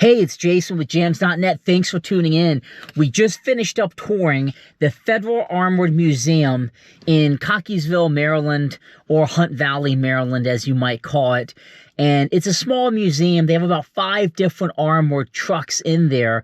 Hey, it's Jason with Jams.net. Thanks for tuning in. We just finished up touring the Federal Armored Museum in Cockeysville, Maryland, or Hunt Valley, Maryland, as you might call it. And it's a small museum. They have about 5 different armored trucks in there.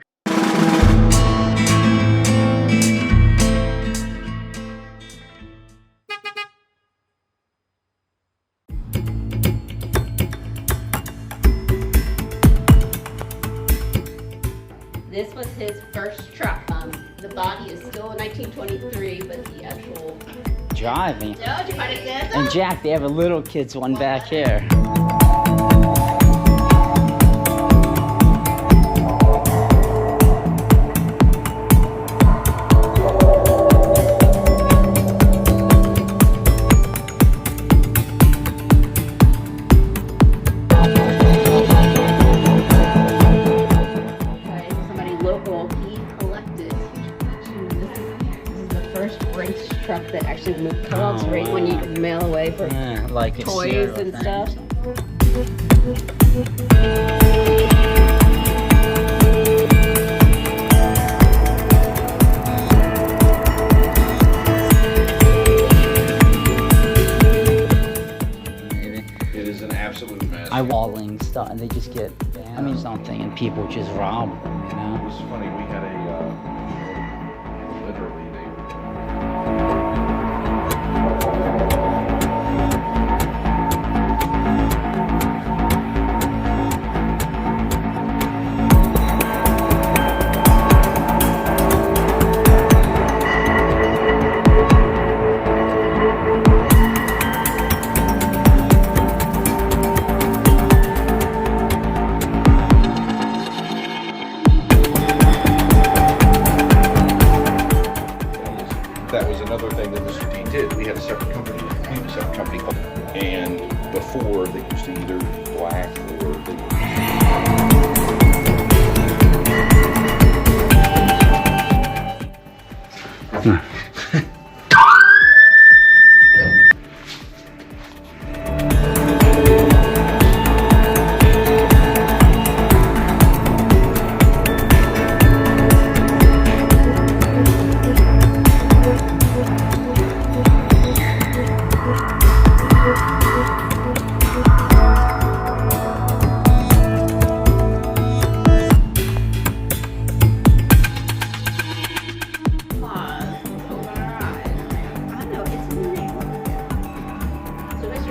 This was his first truck. The body is still 1923, but the actual Driving. Oh, did you find it there? And Jack, they have a little kid's one back here. Truck that actually moved co-ops right when you could mail away for like toys and stuff. Maybe. It is an absolute mess. Eyeballing stuff, and they just get, I mean, something, and people just rob them, you It know? was funny, we had literally, that was another thing that Mr. D did. We had a separate company, and before they used to either black or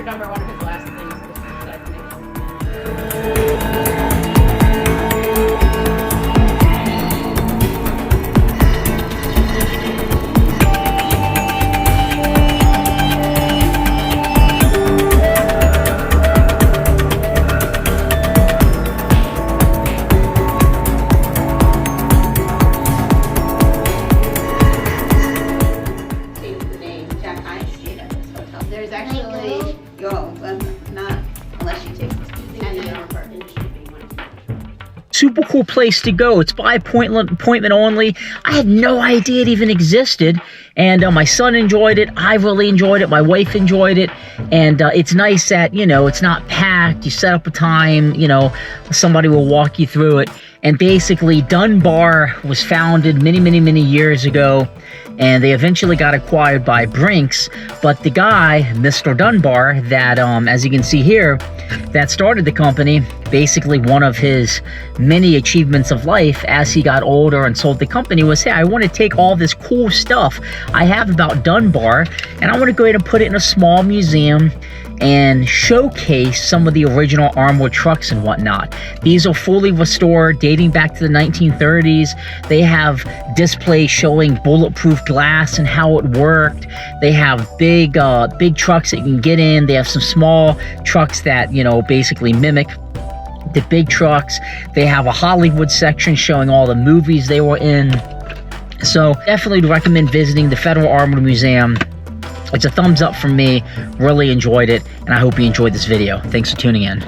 Dunbar, one of his last things was that thing. There's actually not unless you take Super cool place to go. It's by appointment only. I had no idea it even existed, and my son enjoyed it. I really enjoyed it. My wife enjoyed it, and it's nice that, you know, it's not packed. You set up a time, you know, somebody will walk you through it. And basically, Dunbar was founded many years ago, and they eventually got acquired by Brinks. But the guy, Mr. Dunbar, that, as you can see here, that started the company, basically one of his many achievements of life as he got older and sold the company was, hey, I want to take all this cool stuff I have about Dunbar, and I want to go ahead and put it in a small museum and showcase some of the original armored trucks and whatnot. These are fully restored, dating back to the 1930s. They have displays showing bulletproof glass and how it worked. They have big trucks that you can get in. They have some small trucks that, you know, basically mimic the big trucks. They have a Hollywood section showing all the movies they were in. So definitely recommend visiting the Federal Armored Museum. It's a thumbs up from me. Really enjoyed it, and I hope you enjoyed this video. Thanks for tuning in.